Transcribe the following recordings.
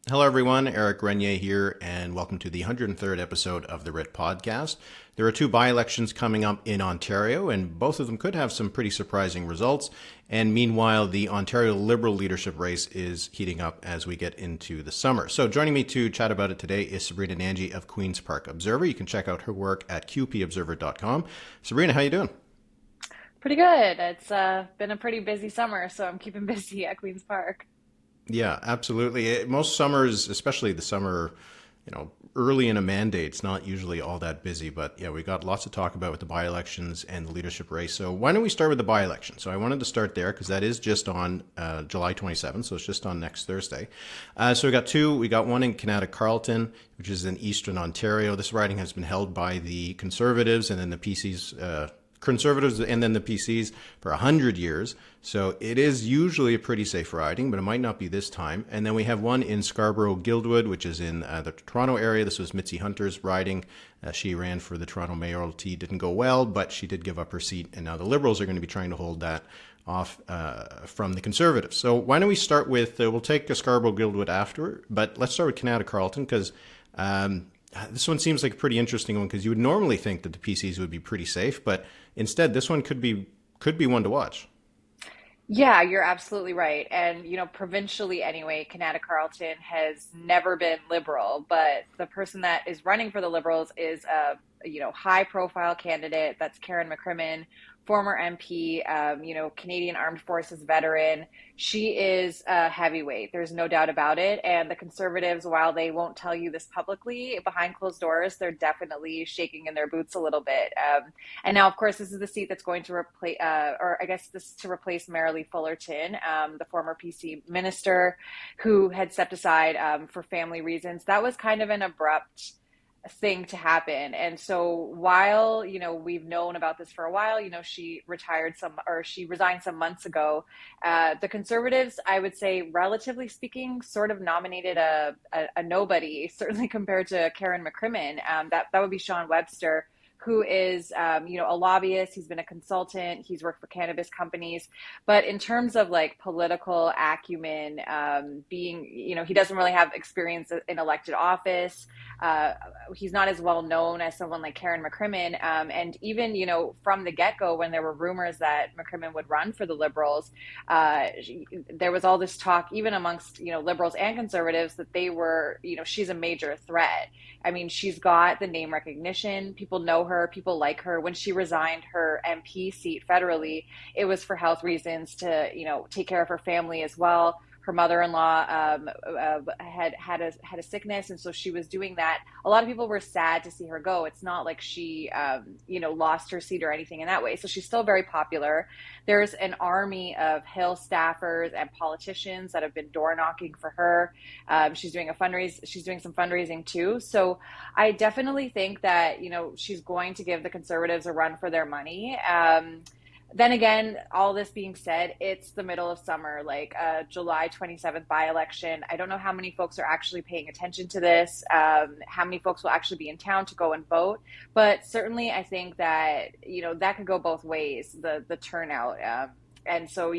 Hello, everyone. Eric Renier here, and welcome to the 103rd episode of the Writ Podcast. There are two by-elections coming up in Ontario, and both of them could have some pretty surprising results. And meanwhile, the Ontario Liberal leadership race is heating up as we get into the summer. So joining me to chat about it today is Sabrina Nanji of Queen's Park Observer. You can check out her work at qpobserver.com. Sabrina, how you doing? Pretty good. It's been a pretty busy summer, so I'm keeping busy at Queen's Park. Yeah, absolutely. Most summers, especially the summer, early in a mandate, it's not usually all that busy. But yeah, we got lots to talk about with the by-elections and the leadership race. So why don't we start with the by-election? So I wanted to start there because that is just on July 27th. So it's just on next Thursday. So we got two. We got one in Kanata-Carleton, which is in Eastern Ontario. This riding has been held by the Conservatives and then the PCs, Conservatives and then the PCs for 100 years. So it is usually a pretty safe riding, but it might not be this time. And then we have one in Scarborough-Guildwood, which is in the Toronto area. This was Mitzi Hunter's riding. She ran for the Toronto mayoralty, didn't go well, but she did give up her seat. And now the Liberals are going to be trying to hold that off from the Conservatives. So why don't we start with, we'll take Scarborough-Guildwood after, but let's start with Kanata-Carleton because this one seems like a pretty interesting one because you would normally think that the PCs would be pretty safe, but instead this one could be one to watch. Yeah, you're absolutely right. And, provincially anyway, Kanata-Carleton has never been liberal, but the person that is running for the Liberals is a, high profile candidate. That's Karen McCrimmon, former MP, Canadian Armed Forces veteran. She is a heavyweight. There's no doubt about it. And the Conservatives, while they won't tell you this publicly, behind closed doors, they're definitely shaking in their boots a little bit. And now, of course, this is the seat that's going to replace, this to replace Marilee Fullerton, the former PC minister who had stepped aside for family reasons. That was kind of an abrupt thing to happen. And so while, we've known about this for a while, she resigned some months ago. The Conservatives, I would say, relatively speaking, sort of nominated a nobody, certainly compared to Karen McCrimmon. That would be Sean Webster, who is, a lobbyist. He's been a consultant. He's worked for cannabis companies. But in terms of like political acumen, he doesn't really have experience in elected office. He's not as well known as someone like Karen McCrimmon. And even, from the get-go, when there were rumors that McCrimmon would run for the Liberals, there was all this talk, even amongst, Liberals and Conservatives, that they were, she's a major threat. I mean, she's got the name recognition. People know her. People like her. When she resigned her MP seat federally, it was for health reasons to, take care of her family as well. Her mother-in-law had a sickness, and so she was doing that. A lot of people were sad to see her go. It's not like she, lost her seat or anything in that way. So she's still very popular. There's an army of Hill staffers and politicians that have been door knocking for her. She's doing some fundraising too. So I definitely think that, she's going to give the Conservatives a run for their money. Then again, all this being said, it's the middle of summer, like July 27th by-election. I don't know how many folks are actually paying attention to this, how many folks will actually be in town to go and vote. But certainly I think that, that could go both ways, the turnout. And so,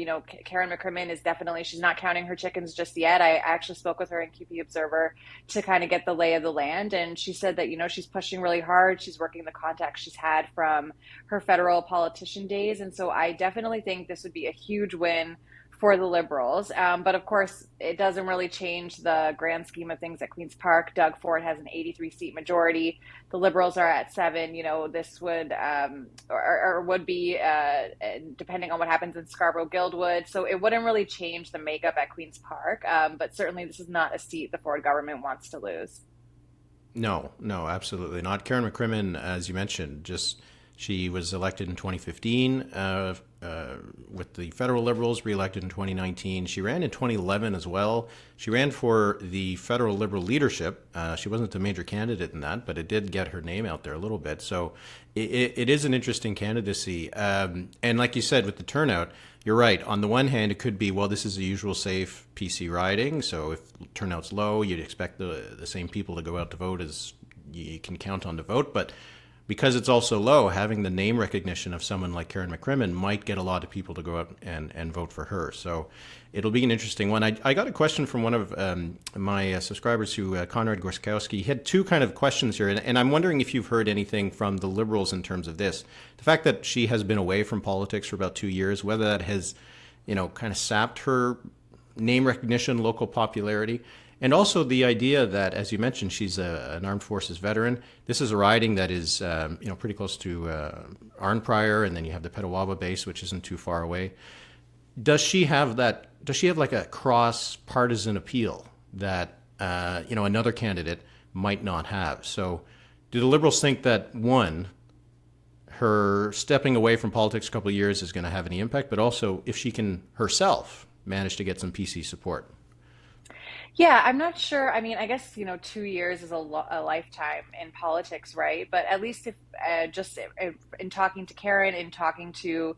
Karen McCrimmon is definitely, she's not counting her chickens just yet. I actually spoke with her in QP Observer to kind of get the lay of the land. And she said that, she's pushing really hard. She's working the contacts she's had from her federal politician days. And so I definitely think this would be a huge win for the Liberals. But of course, it doesn't really change the grand scheme of things at Queen's Park. Doug Ford has an 83-seat majority. The Liberals are at 7. This would would be, depending on what happens in Scarborough-Guildwood. So it wouldn't really change the makeup at Queen's Park. But certainly this is not a seat the Ford government wants to lose. No, absolutely not. Karen McCrimmon, as you mentioned, she was elected in 2015 with the federal Liberals, re-elected in 2019. She ran in 2011 as well. She ran for the federal Liberal leadership. She wasn't a major candidate in that, but it did get her name out there a little bit. So it is an interesting candidacy. And like you said, with the turnout, you're right. On the one hand, it could be, well, this is a usual safe PC riding. So if turnout's low, you'd expect the same people to go out to vote as you can count on to vote. But because it's also low, having the name recognition of someone like Karen McCrimmon might get a lot of people to go out and vote for her. So it'll be an interesting one. I got a question from one of my subscribers, Conrad Gorskowski. He had two kind of questions here, and I'm wondering if you've heard anything from the Liberals in terms of this. The fact that she has been away from politics for about 2 years, whether that has, kind of sapped her name recognition, local popularity. And also the idea that, as you mentioned, she's an armed forces veteran. This is a riding that is, pretty close to Arnprior, and then you have the Petawawa base, which isn't too far away. Does she have that? Does she have like a cross-partisan appeal that another candidate might not have? So, do the Liberals think that one, her stepping away from politics a couple of years is going to have any impact, but also if she can herself manage to get some PC support? Yeah, I'm not sure. I mean, I guess, 2 years is a lifetime in politics, right? But at least if just in talking to Karen, in talking to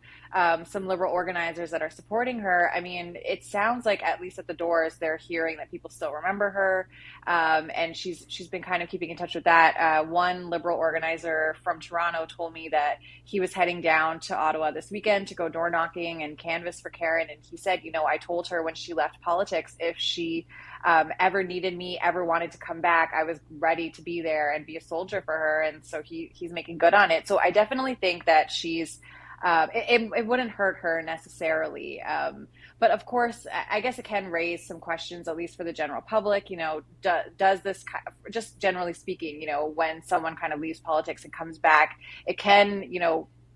some liberal organizers that are supporting her, I mean, it sounds like at least at the doors, they're hearing that people still remember her. And she's been kind of keeping in touch with that. One liberal organizer from Toronto told me that he was heading down to Ottawa this weekend to go door knocking and canvass for Karen. And he said, I told her when she left politics, if she ever needed me, ever wanted to come back, I was ready to be there and be a soldier for her. And so he's making good on it. So I definitely think that it wouldn't hurt her necessarily. But of course, I guess it can raise some questions, at least for the general public. Does this, just generally speaking, when someone kind of leaves politics and comes back, it can,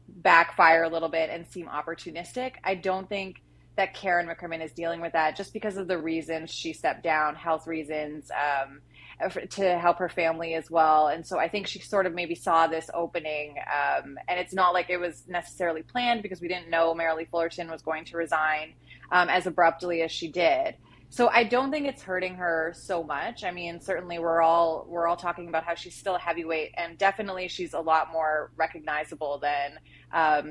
backfire a little bit and seem opportunistic. I don't think that Karen McCrimmon is dealing with that just because of the reasons she stepped down, health reasons, to help her family as well. And so I think she sort of maybe saw this opening, and it's not like it was necessarily planned because we didn't know Marilee Fullerton was going to resign as abruptly as she did. So I don't think it's hurting her so much. I mean, certainly we're all talking about how she's still a heavyweight, and definitely she's a lot more recognizable than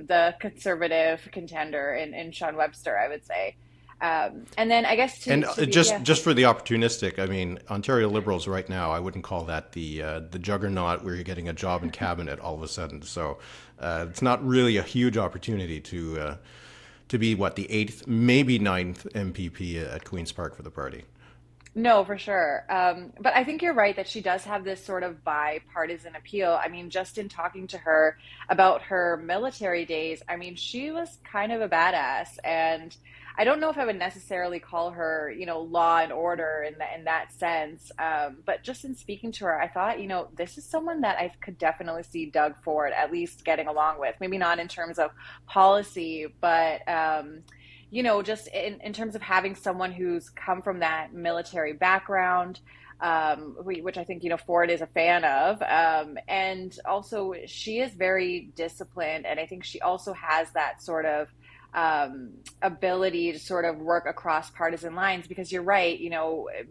the conservative contender in Sean Webster, I would say. And then I guess just for the opportunistic, I mean, Ontario Liberals right now, I wouldn't call that the juggernaut where you're getting a job in cabinet all of a sudden. So it's not really a huge opportunity to be the 8th, maybe 9th MPP at Queen's Park for the party. No, for sure. But I think you're right that she does have this sort of bipartisan appeal. I mean, just in talking to her about her military days, I mean, she was kind of a badass. And I don't know if I would necessarily call her, law and order in that sense. But just in speaking to her, I thought, this is someone that I could definitely see Doug Ford at least getting along with. Maybe not in terms of policy, but just in terms of having someone who's come from that military background, which I think, Ford is a fan of. And also she is very disciplined. And I think she also has that sort of ability to sort of work across partisan lines, because you're right,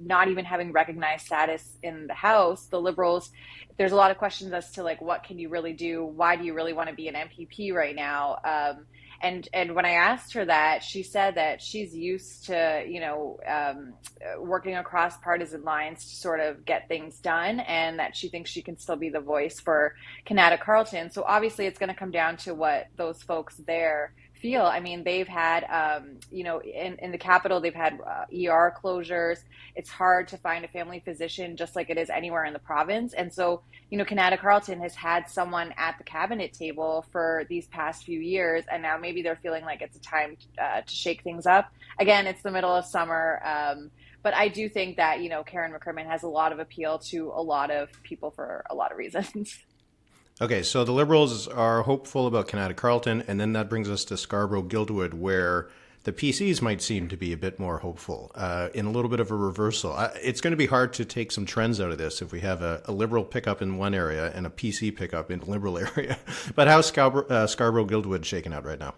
not even having recognized status in the House, the Liberals, there's a lot of questions as to what can you really do? Why do you really want to be an MPP right now? And when I asked her that, she said that she's used to, working across partisan lines to sort of get things done, and that she thinks she can still be the voice for Kanata-Carleton. So obviously it's going to come down to what those folks there feel. I mean, they've had, in the capital, they've had ER closures. It's hard to find a family physician just like it is anywhere in the province. And so, Kanata-Carleton has had someone at the cabinet table for these past few years, and now maybe they're feeling like it's a time to shake things up. Again, it's the middle of summer, but I do think that, Karen McCrimmon has a lot of appeal to a lot of people for a lot of reasons. Okay, so the Liberals are hopeful about Kanata-Carleton, and then that brings us to Scarborough-Guildwood, where the PCs might seem to be a bit more hopeful, in a little bit of a reversal. It's going to be hard to take some trends out of this if we have a Liberal pickup in one area and a PC pickup in the Liberal area. But how's Scarborough-Guildwood shaking out right now?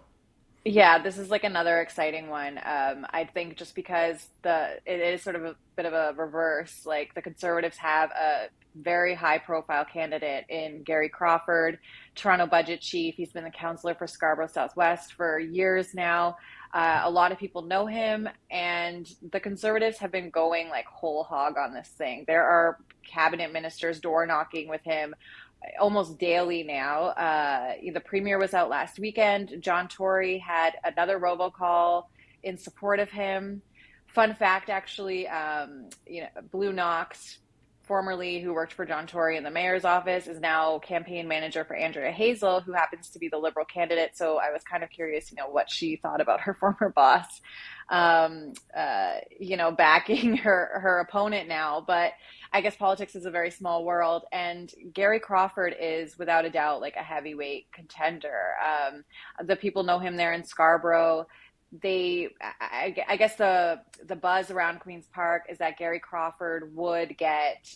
Yeah, this is another exciting one. I think just because it is sort of a bit of a reverse. The Conservatives have a very high profile candidate in Gary Crawford, Toronto budget chief. He's been the councillor for Scarborough Southwest for years now. A lot of people know him, and the Conservatives have been going whole hog on this thing. There are cabinet ministers door knocking with him almost daily now. The premier was out last weekend. John Tory had another robocall in support of him. Fun fact, actually, Blue Knox, formerly who worked for John Tory in the mayor's office, is now campaign manager for Andrea Hazel, who happens to be the Liberal candidate. So I was kind of curious, what she thought about her former boss, backing her opponent now. But I guess politics is a very small world, and Gary Crawford is without a doubt like a heavyweight contender. The people know him there in Scarborough. I guess the buzz around Queen's Park is that Gary Crawford would get,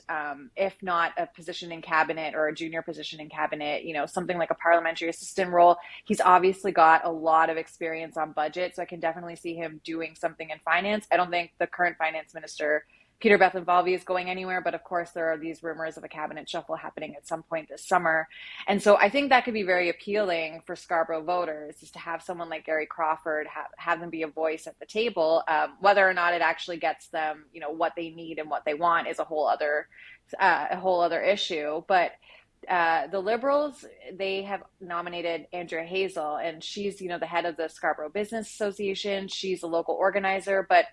if not a position in cabinet or a junior position in cabinet, something like a parliamentary assistant role. He's obviously got a lot of experience on budget, so I can definitely see him doing something in finance. I don't think the current finance minister, Peter Bethlenfalvy, is going anywhere, but of course there are these rumors of a cabinet shuffle happening at some point this summer. And so I think that could be very appealing for Scarborough voters, is to have someone like Gary Crawford, have them be a voice at the table. Whether or not it actually gets them, what they need and what they want is a whole other issue. But the Liberals, they have nominated Andrea Hazel, and she's, the head of the Scarborough Business Association. She's a local organizer, but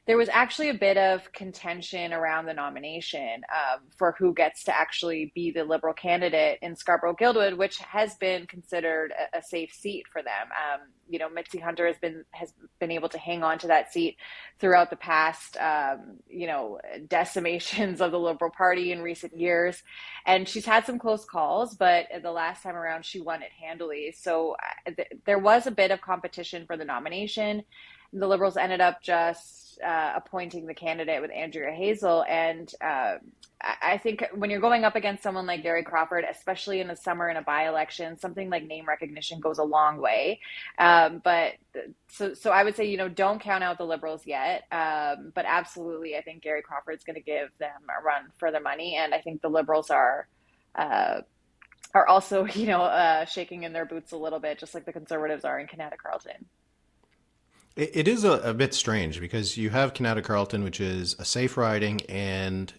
there was actually a bit of contention around the nomination for who gets to actually be the Liberal candidate in Scarborough-Guildwood, which has been considered a safe seat for them. Mitzi Hunter has been able to hang on to that seat throughout the past, decimations of the Liberal Party in recent years. And she's had some close calls, but the last time around she won it handily. So there was a bit of competition for the nomination. The Liberals ended up just appointing the candidate with Andrea Hazel. And I think when you're going up against someone like Gary Crawford, especially in the summer in a by-election, something like name recognition goes a long way. But I would say, don't count out the Liberals yet. But absolutely, I think Gary Crawford's going to give them a run for their money. And I think the Liberals are also, shaking in their boots a little bit, just like the Conservatives are in Kanata-Carleton. It is a bit strange because you have Kanata-Carleton, which is a safe riding and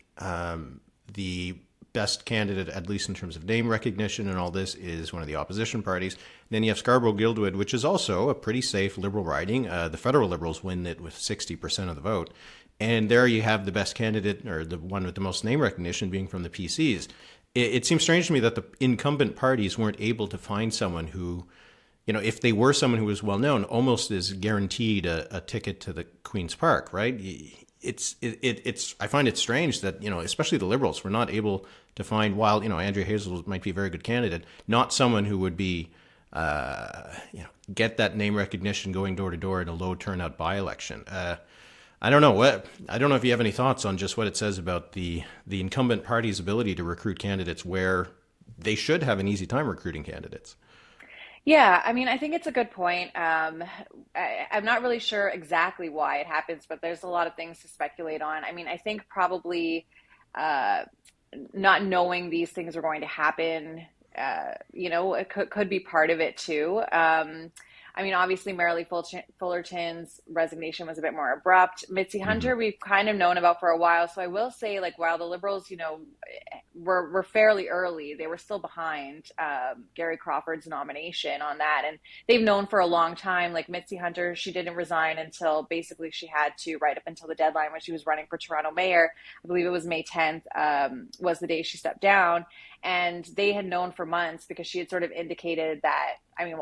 the best candidate, at least in terms of name recognition and all this, is one of the opposition parties. And then you have Scarborough-Guildwood, which is also a pretty safe Liberal riding. The federal Liberals win it with 60% of the vote. And there you have the best candidate, or the one with the most name recognition, being from the PCs. It seems strange to me that the incumbent parties weren't able to find someone who, if they were someone who was well known, almost is guaranteed a ticket to the Queen's Park, right? It's I find it strange that, especially the Liberals were not able to find, while, Andrea Hazel might be a very good candidate, not someone who would be, get that name recognition going door to door in a low turnout by-election. I don't know if you have any thoughts on just what it says about the incumbent party's ability to recruit candidates where they should have an easy time recruiting candidates. Yeah, I mean, I think it's a good point. I'm not really sure exactly why it happens, but there's a lot of things to speculate on. I mean, I think probably not knowing these things are going to happen, it could be part of it too. I mean, obviously, Marilee Fullerton's resignation was a bit more abrupt. Mitzi Hunter, we've kind of known about for a while. So I will say, while the Liberals, were fairly early, they were still behind Gary Crawford's nomination on that. And they've known for a long time, Mitzi Hunter, she didn't resign until basically she had to, right up until the deadline when she was running for Toronto mayor. I believe it was May 10th was the day she stepped down. And they had known for months, because she had sort of indicated that,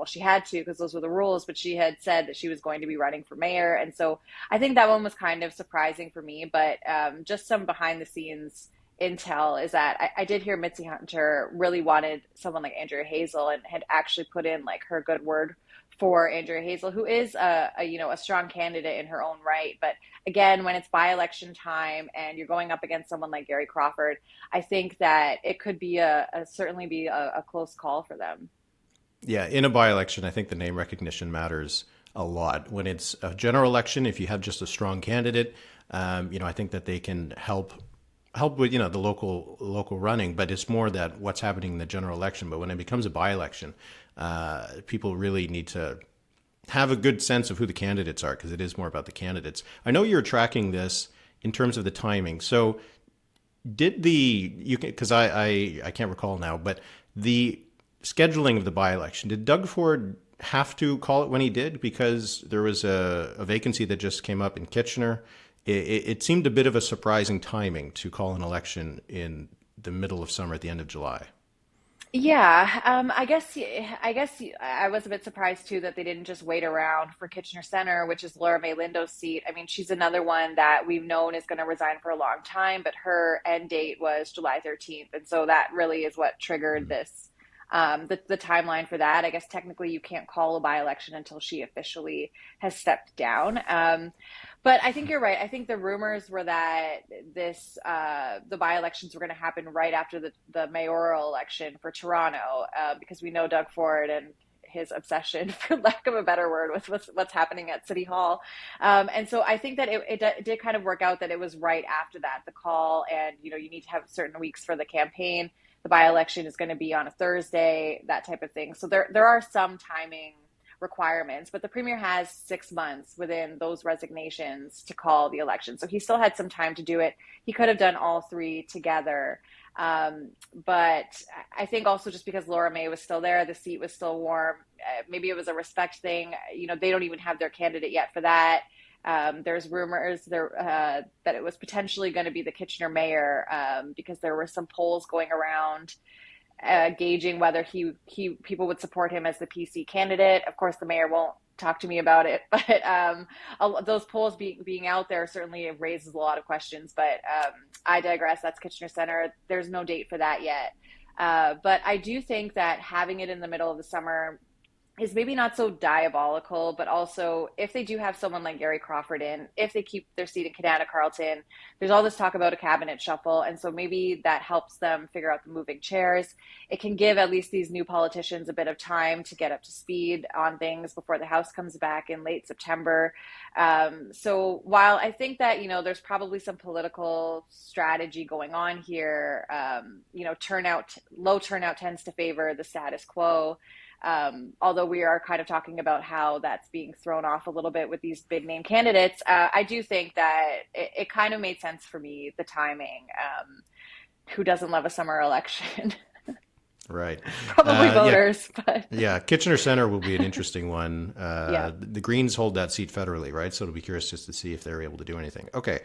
she had to, because those were the rules, but she had said that she was going to be running for mayor. And so I think that one was kind of surprising for me, but just some behind the scenes intel is that I did hear Mitzi Hunter really wanted someone like Andrea Hazel, and had actually put in her good word for Andrea Hazel, who is a strong candidate in her own right. But again, when it's by-election time and you're going up against someone like Gary Crawford, I think that it could be certainly be a close call for them. Yeah, in a by-election, I think the name recognition matters a lot. When it's a general election, if you have just a strong candidate, I think that they can help with, the local running, but it's more that what's happening in the general election. But when it becomes a by-election, people really need to have a good sense of who the candidates are, because it is more about the candidates. I know you're tracking this in terms of the timing. So Did the you can because I can't recall now, but the scheduling of the by-election, did Doug Ford have to call it when he did because there was a vacancy that just came up in Kitchener? It seemed a bit of a surprising timing to call an election in the middle of summer at the end of July. Yeah, I guess I was a bit surprised too that they didn't just wait around for Kitchener Center, which is Laura May Lindo's seat. I mean, she's another one that we've known is going to resign for a long time, but her end date was July 13th, and so that really is what triggered this the timeline for that. I guess technically you can't call a by-election until she officially has stepped down. But I think you're right. I think the rumors were that the by-elections were going to happen right after the mayoral election for Toronto, because we know Doug Ford and his obsession, for lack of a better word, with what's happening at City Hall. And so I think that it did kind of work out that it was right after that, the call, and you need to have certain weeks for the campaign. The by-election is going to be on a Thursday, that type of thing. So there are some timing requirements, but the premier has 6 months within those resignations to call the election. So he still had some time to do it. He could have done all three together. But I think also just because Laura May was still there, the seat was still warm. Maybe it was a respect thing. They don't even have their candidate yet for that. There's rumors that it was potentially going to be the Kitchener mayor, because there were some polls going around gauging whether people would support him as the PC candidate. Of course, the mayor won't talk to me about it, but those polls being out there certainly raises a lot of questions. But I digress. That's Kitchener Center. There's no date for that yet. But I do think that having it in the middle of the summer is maybe not so diabolical, but also if they do have someone like Gary Crawford in, if they keep their seat in Kanata-Carleton, there's all this talk about a cabinet shuffle. And so maybe that helps them figure out the moving chairs. It can give at least these new politicians a bit of time to get up to speed on things before the House comes back in late September. So while I think that, there's probably some political strategy going on here, low turnout tends to favor the status quo. Although we are kind of talking about how that's being thrown off a little bit with these big name candidates, I do think that it kind of made sense for me, the timing. Who doesn't love a summer election? Right. Probably voters, but Yeah, Kitchener Center will be an interesting one. yeah. The Greens hold that seat federally, right? So it'll be curious just to see if they're able to do anything. Okay.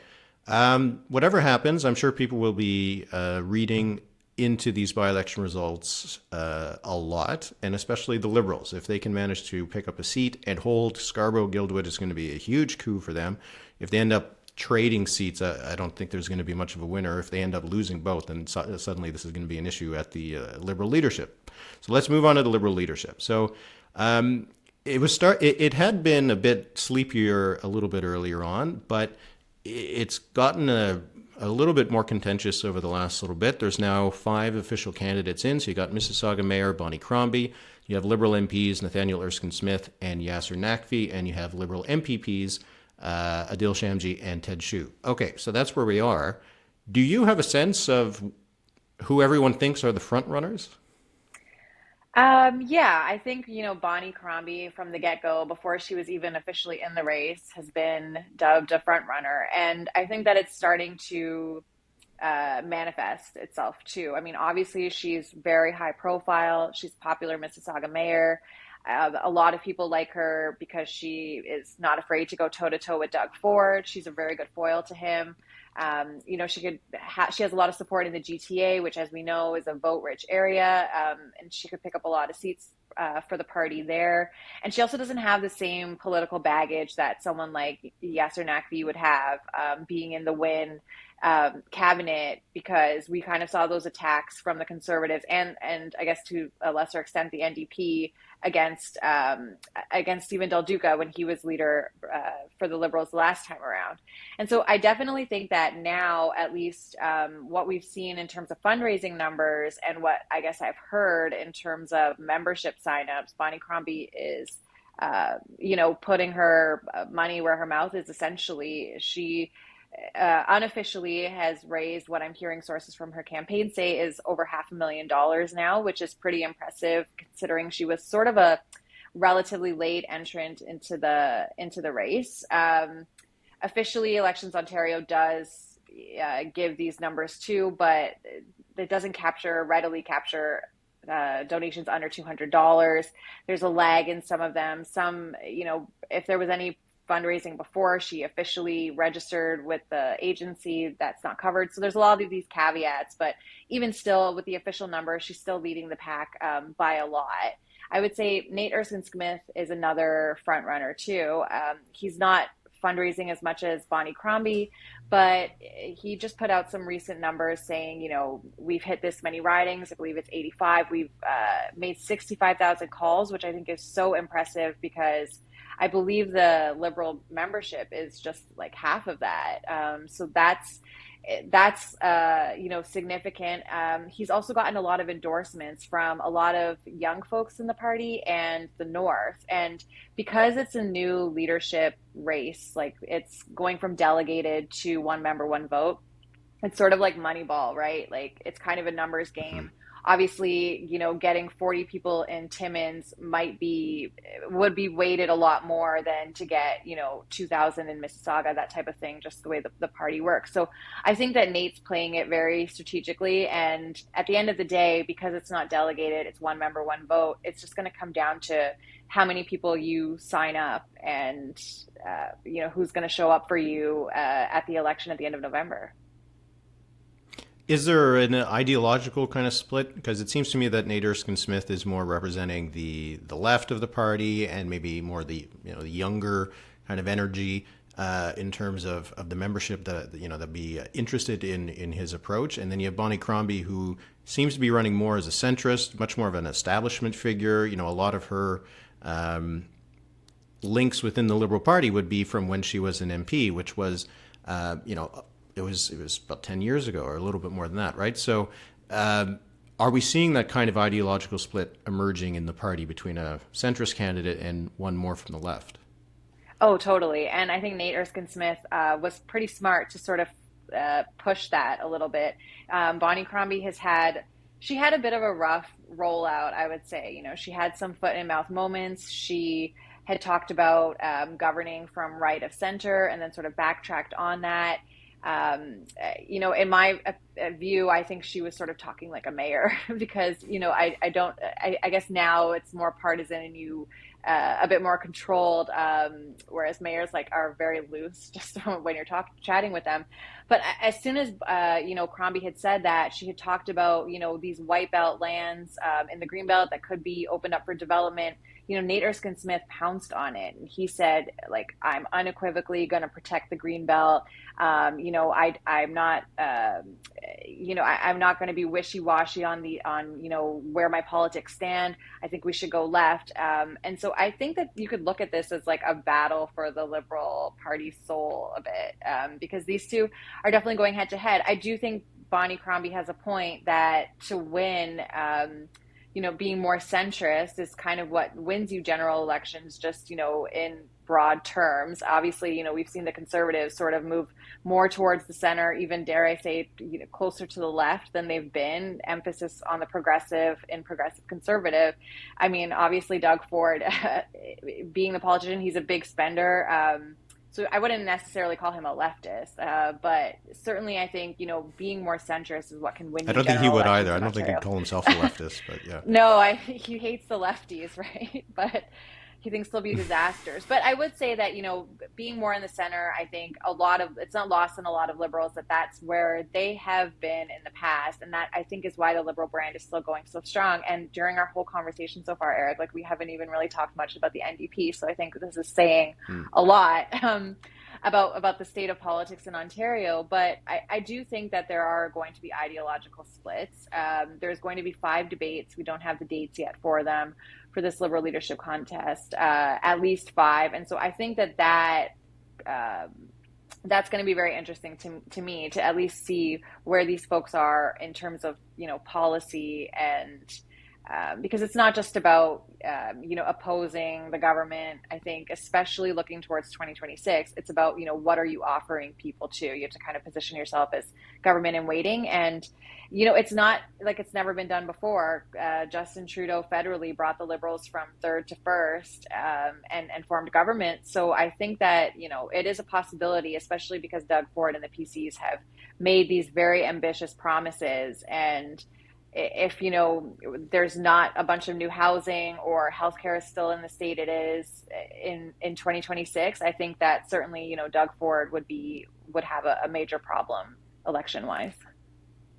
Whatever happens, I'm sure people will be reading into these by-election results a lot, and especially the Liberals. If they can manage to pick up a seat and hold Scarborough-Guildwood, it's going to be a huge coup for them. If they end up trading seats, I don't think there's going to be much of a winner. If they end up losing both, then suddenly this is going to be an issue at the Liberal leadership. So let's move on to the Liberal leadership. So it had been a bit sleepier a little bit earlier on, but it's gotten a little bit more contentious over the last little bit. There's now 5 official candidates in. So you got Mississauga Mayor Bonnie Crombie, you have Liberal MPs Nathaniel Erskine-Smith and Yasser Naqvi, and you have Liberal MPPs Adil Shamji and Ted Hsu. Okay, so that's where we are. Do you have a sense of who everyone thinks are the front runners? Yeah, I think, Bonnie Crombie from the get-go, before she was even officially in the race, has been dubbed a front runner. And I think that it's starting to manifest itself too. I mean, obviously she's very high profile. She's popular Mississauga mayor. A lot of people like her because she is not afraid to go toe to toe with Doug Ford. She's a very good foil to him. She has a lot of support in the GTA, which, as we know, is a vote-rich area, and she could pick up a lot of seats for the party there. And she also doesn't have the same political baggage that someone like Yasser Naqvi would have, being in the Win cabinet, because we kind of saw those attacks from the Conservatives and I guess to a lesser extent the NDP against Stephen Del Duca when he was leader for the Liberals the last time around. And so I definitely think that now, at least what we've seen in terms of fundraising numbers and what I guess I've heard in terms of membership signups, Bonnie Crombie is putting her money where her mouth is. Essentially, she unofficially has raised, what I'm hearing sources from her campaign say, is over $500,000 now, which is pretty impressive considering she was sort of a relatively late entrant into the race. Officially, Elections Ontario does give these numbers to, but it doesn't readily capture donations under $200. There's a lag in some of them. Some, if there was any fundraising before she officially registered with the agency, that's not covered. So there's a lot of these caveats, but even still, with the official number, she's still leading the pack by a lot. I would say Nate Erskine-Smith is another front runner too. He's not fundraising as much as Bonnie Crombie, but he just put out some recent numbers saying, we've hit this many ridings. I believe it's 85. We've made 65,000 calls, which I think is so impressive because I believe the Liberal membership is just like half of that. So that's significant. He's also gotten a lot of endorsements from a lot of young folks in the party and the North. And because it's a new leadership race, like it's going from delegated to one member, one vote, it's sort of like Moneyball, right? Like it's kind of a numbers game. Mm-hmm. Obviously, getting 40 people in Timmins would be weighted a lot more than to get, 2,000 in Mississauga, that type of thing, just the way the party works. So I think that Nate's playing it very strategically. And at the end of the day, because it's not delegated, it's one member, one vote, it's just going to come down to how many people you sign up and, who's going to show up for you at the election at the end of November. Is there an ideological kind of split? Because it seems to me that Nate Erskine-Smith is more representing the left of the party and maybe more the the younger kind of energy in terms of the membership that be interested in his approach. And then you have Bonnie Crombie, who seems to be running more as a centrist, much more of an establishment figure. A lot of her links within the Liberal Party would be from when she was an MP, which was it was about 10 years ago or a little bit more than that, right? So are we seeing that kind of ideological split emerging in the party between a centrist candidate and one more from the left? Oh, totally. And I think Nate Erskine-Smith was pretty smart to sort of push that a little bit. Bonnie Crombie she had a bit of a rough rollout, I would say. She had some foot in mouth moments. She had talked about governing from right of center and then sort of backtracked on that. In my view, I think she was sort of talking like a mayor because, I guess now it's more partisan and a bit more controlled, whereas mayors are very loose just when you're chatting with them. But as soon as, Crombie had said that, she had talked about, these white belt lands in the green belt that could be opened up for development. Nate Erskine-Smith pounced on it. And he said, I'm unequivocally going to protect the green belt. I'm not, I'm not going to be wishy-washy on where my politics stand. I think we should go left. And so I think that you could look at this as a battle for the Liberal Party soul a bit, because these two are definitely going head to head. I do think Bonnie Crombie has a point that to win, being more centrist is kind of what wins you general elections, just, in broad terms. Obviously, we've seen the Conservatives sort of move more towards the center, even dare I say, closer to the left than they've been, emphasis on the progressive and progressive conservative. I mean, obviously Doug Ford, being the politician, he's a big spender. So I wouldn't necessarily call him a leftist, but certainly I think, being more centrist is what can win. I don't think he would either. I don't think he'd call himself a leftist, but yeah. No, he hates the lefties, right? But he thinks they'll be disasters. But I would say that, being more in the center, I think it's not lost on a lot of Liberals that's where they have been in the past. And that I think is why the Liberal brand is still going so strong. And during our whole conversation so far, Eric, we haven't even really talked much about the NDP. So I think this is saying a lot about the state of politics in Ontario. But I do think that there are going to be ideological splits. There's going to be 5 debates. We don't have the dates yet for them, for this Liberal leadership contest, at least 5. And so I think that's going to be very interesting to me to at least see where these folks are in terms of, policy and because it's not just about opposing the government. I think especially looking towards 2026, it's about what are you offering people to. You have to kind of position yourself as government in waiting, and it's not like it's never been done before. Justin Trudeau federally brought the Liberals from third to first, and formed government. So I think that it is a possibility, especially because Doug Ford and the PCs have made these very ambitious promises. And if there's not a bunch of new housing, or healthcare is still in the state it is in 2026, I think that certainly Doug Ford would have a major problem election wise.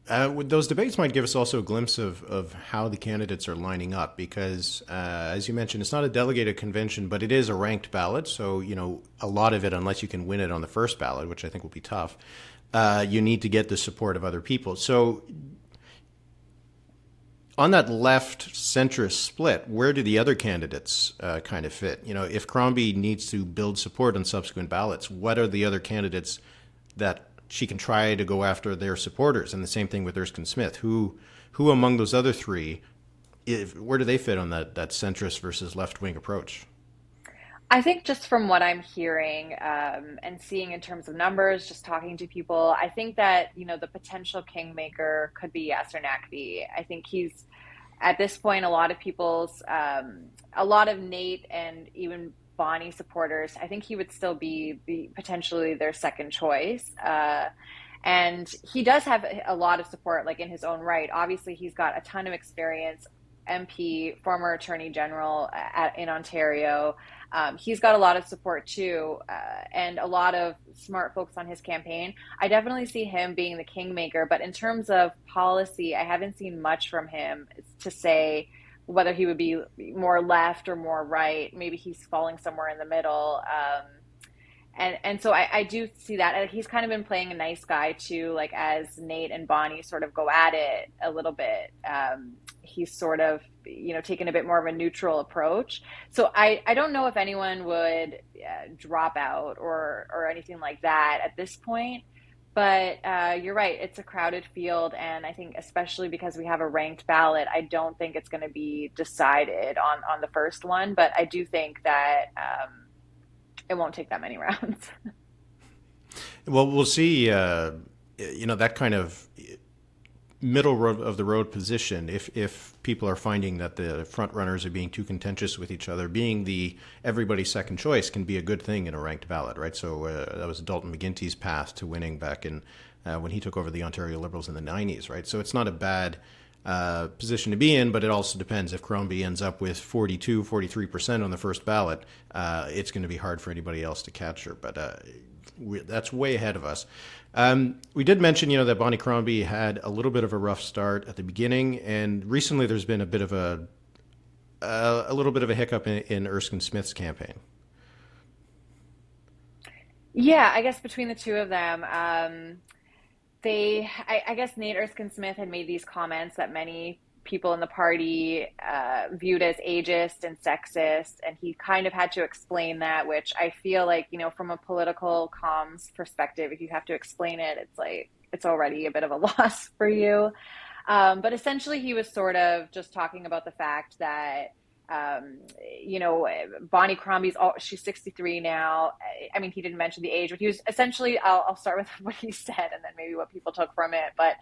Those debates might give us also a glimpse of how the candidates are lining up because, as you mentioned, it's not a delegated convention, but it is a ranked ballot. So, a lot of it, unless you can win it on the first ballot, which I think will be tough, you need to get the support of other people. So, on that left centrist split, where do the other candidates kind of fit? If Crombie needs to build support on subsequent ballots, what are the other candidates that she can try to go after their supporters? And the same thing with Erskine Smith. Who among those other three, where do they fit on that centrist versus left-wing approach? I think just from what I'm hearing, and seeing in terms of numbers, just talking to people, I think that, the potential kingmaker could be Yasser Naqvi. I think he's, at this point, a lot of Nate and even Bonnie supporters, I think he would still be potentially their second choice. And he does have a lot of support, like in his own right. Obviously, he's got a ton of experience, MP, former Attorney General in Ontario. He's got a lot of support too, and a lot of smart folks on his campaign. I definitely see him being the kingmaker, but in terms of policy, I haven't seen much from him to say whether he would be more left or more right. Maybe he's falling somewhere in the middle. And so I do see that. And he's kind of been playing a nice guy too, like as Nate and Bonnie sort of go at it a little bit. He's sort of, taken a bit more of a neutral approach. So I don't know if anyone would drop out or anything like that at this point. But you're right, it's a crowded field. And I think especially because we have a ranked ballot, I don't think it's going to be decided on the first one. But I do think that it won't take that many rounds. Well, we'll see. That kind of middle road of the road position. If people are finding that the front runners are being too contentious with each other, being the everybody's second choice can be a good thing in a ranked ballot, right? So that was Dalton McGuinty's path to winning back in when he took over the Ontario Liberals in the '90s, right? So it's not a bad position to be in, but it also depends. If Crombie ends up with 43% on the first ballot, it's going to be hard for anybody else to catch her. But that's way ahead of us. We did mention, that Bonnie Crombie had a little bit of a rough start at the beginning, and recently there's been a bit of a little bit of a hiccup in Erskine Smith's campaign. Yeah, I guess between the two of them, I guess Nate Erskine Smith had made these comments that many people in the party viewed as ageist and sexist, and he kind of had to explain that, which I feel like, from a political comms perspective, if you have to explain it, it's like it's already a bit of a loss for you. But essentially, he was sort of just talking about the fact that Bonnie Crombie's, she's 63 now. I mean, he didn't mention the age, but he was essentially, I'll start with what he said and then maybe what people took from it. But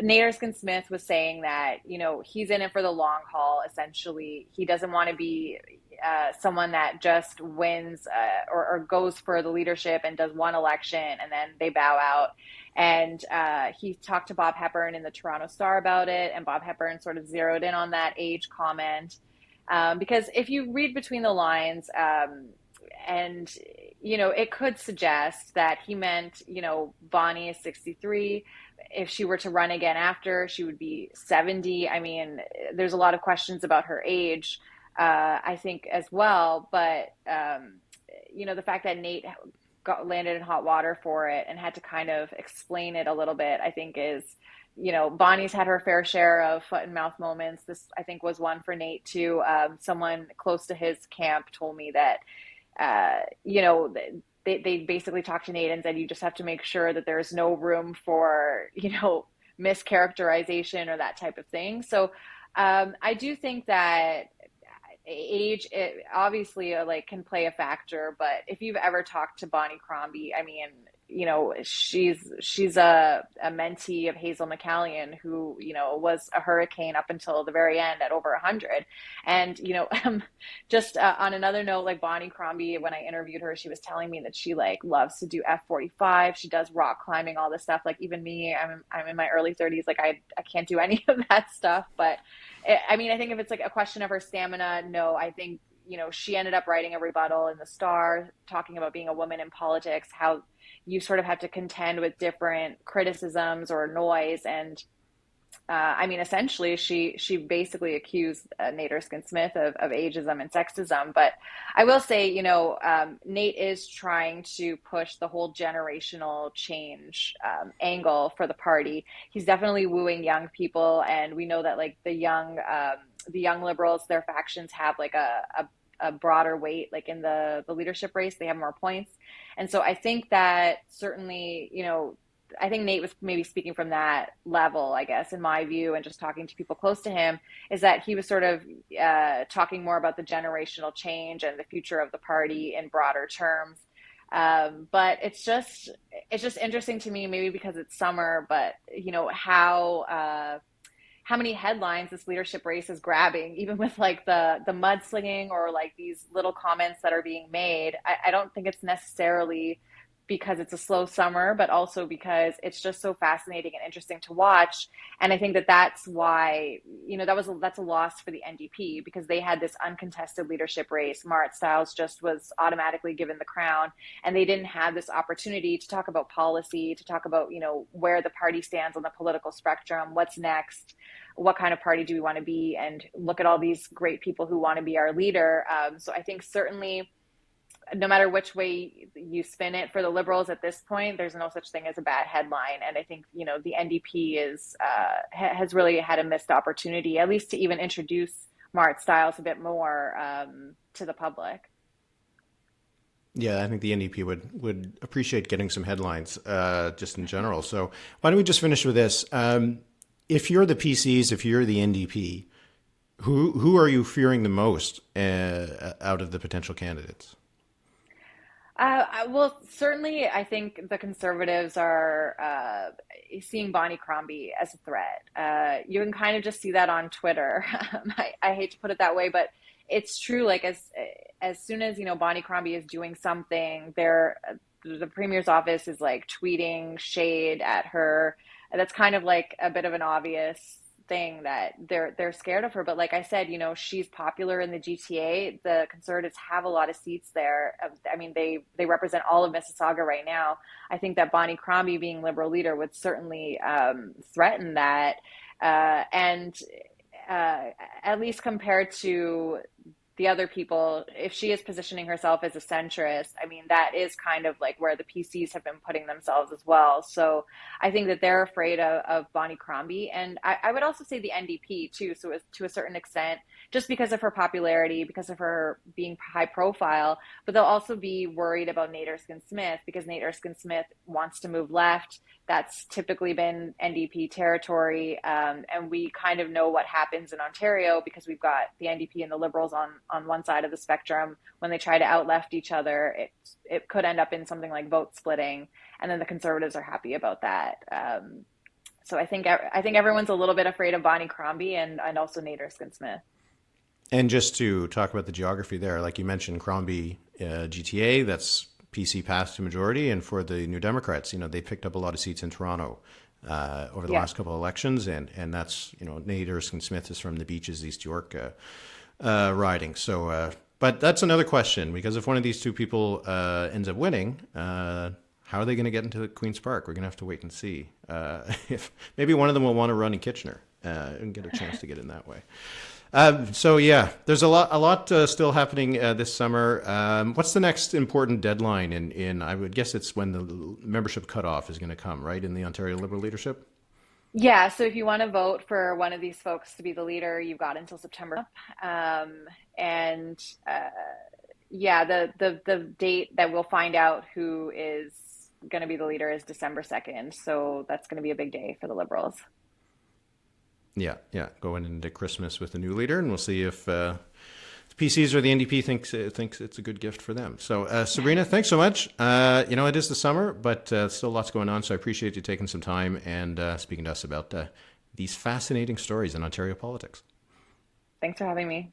Nate Erskine Smith was saying that, he's in it for the long haul. Essentially, he doesn't want to be someone that just wins or goes for the leadership and does one election and then they bow out. And he talked to Bob Hepburn in the Toronto Star about it, and Bob Hepburn sort of zeroed in on that age comment. Because if you read between the lines, and, it could suggest that he meant, Bonnie is 63. If she were to run again after, she would be 70. I mean, there's a lot of questions about her age, I think, as well. But, the fact that Nate landed in hot water for it and had to kind of explain it a little bit, I think is, Bonnie's had her fair share of foot and mouth moments. This, I think, was one for Nate too. Someone close to his camp told me that, they basically talked to Nate and said, you just have to make sure that there's no room for, mischaracterization or that type of thing. So I do think that age, it obviously like can play a factor, but if you've ever talked to Bonnie Crombie, I mean, she's a mentee of Hazel McCallion, who was a hurricane up until the very end at over 100. And just on another note, like Bonnie Crombie, when I interviewed her, she was telling me that she like loves to do F45. She does rock climbing, all this stuff. Like even me, I'm in my early 30s, like I can't do any of that stuff, but I mean, I think if it's like a question of her stamina, no, I think, she ended up writing a rebuttal in the Star talking about being a woman in politics, how you sort of have to contend with different criticisms or noise. And I mean, essentially, she basically accused Nate Erskine-Smith of ageism and sexism. But I will say, Nate is trying to push the whole generational change angle for the party. He's definitely wooing young people, and we know that like the young liberals, their factions have like a broader weight, like in the leadership race, they have more points. And so I think that certainly, I think Nate was maybe speaking from that level, I guess, in my view, and just talking to people close to him, is that he was sort of talking more about the generational change and the future of the party in broader terms. But it's just interesting to me, maybe because it's summer, but how many headlines this leadership race is grabbing, even with like the mudslinging or like these little comments that are being made. I don't think it's necessarily because it's a slow summer, but also because it's just so fascinating and interesting to watch. And I think that that's why, that's a loss for the NDP, because they had this uncontested leadership race. Marit Stiles just was automatically given the crown, and they didn't have this opportunity to talk about policy, to talk about, where the party stands on the political spectrum, what's next, what kind of party do we want to be, and look at all these great people who want to be our leader. So I think certainly, no matter which way you spin it for the Liberals at this point, there's no such thing as a bad headline. And I think, the NDP has really had a missed opportunity, at least to even introduce Marit Stiles a bit more to the public. Yeah, I think the NDP would appreciate getting some headlines just in general. So why don't we just finish with this? If you're the PCs, if you're the NDP, who are you fearing the most out of the potential candidates? Well, certainly, I think the Conservatives are seeing Bonnie Crombie as a threat. You can kind of just see that on Twitter. I hate to put it that way, but it's true. Like as soon as Bonnie Crombie is doing something, the Premier's office is like tweeting shade at her. That's kind of like a bit of an obvious thing that they're scared of her. But like I said, she's popular in the GTA. The Conservatives have a lot of seats there. I mean, they represent all of Mississauga right now. I think that Bonnie Crombie being Liberal leader would certainly threaten that. And at least compared to the other people, if she is positioning herself as a centrist, I mean, that is kind of like where the PCs have been putting themselves as well. So I think that they're afraid of Bonnie Crombie. And I would also say the NDP too, so as, to a certain extent, just because of her popularity, because of her being high profile, but they'll also be worried about Nate Erskine-Smith, because Nate Erskine-Smith wants to move left. That's typically been NDP territory. And we kind of know what happens in Ontario, because we've got the NDP and the Liberals on one side of the spectrum. When they try to out-left each other, it could end up in something like vote splitting. And then the Conservatives are happy about that. So I think everyone's a little bit afraid of Bonnie Crombie and also Nate Erskine-Smith. And just to talk about the geography there, like you mentioned, Crombie GTA, that's PC passed to majority. And for the New Democrats, they picked up a lot of seats in Toronto over the last couple of elections. And that's, Nate Erskine-Smith is from the Beaches, East York riding. So, but that's another question, because if one of these two people ends up winning, how are they going to get into Queen's Park? We're going to have to wait and see. If maybe one of them will want to run in Kitchener and get a chance to get in that way. So yeah, there's a lot still happening this summer. What's the next important deadline in I would guess it's when the membership cutoff is going to come, right, in the Ontario Liberal leadership? Yeah, so if you want to vote for one of these folks to be the leader, you've got until September. And yeah, the date that we'll find out who is going to be the leader is December 2nd. So that's going to be a big day for the Liberals. Yeah, going into Christmas with a new leader, and we'll see if the PCs or the NDP thinks it's a good gift for them. So, Sabrina, thanks so much. It is the summer, but still lots going on, so I appreciate you taking some time and speaking to us about these fascinating stories in Ontario politics. Thanks for having me.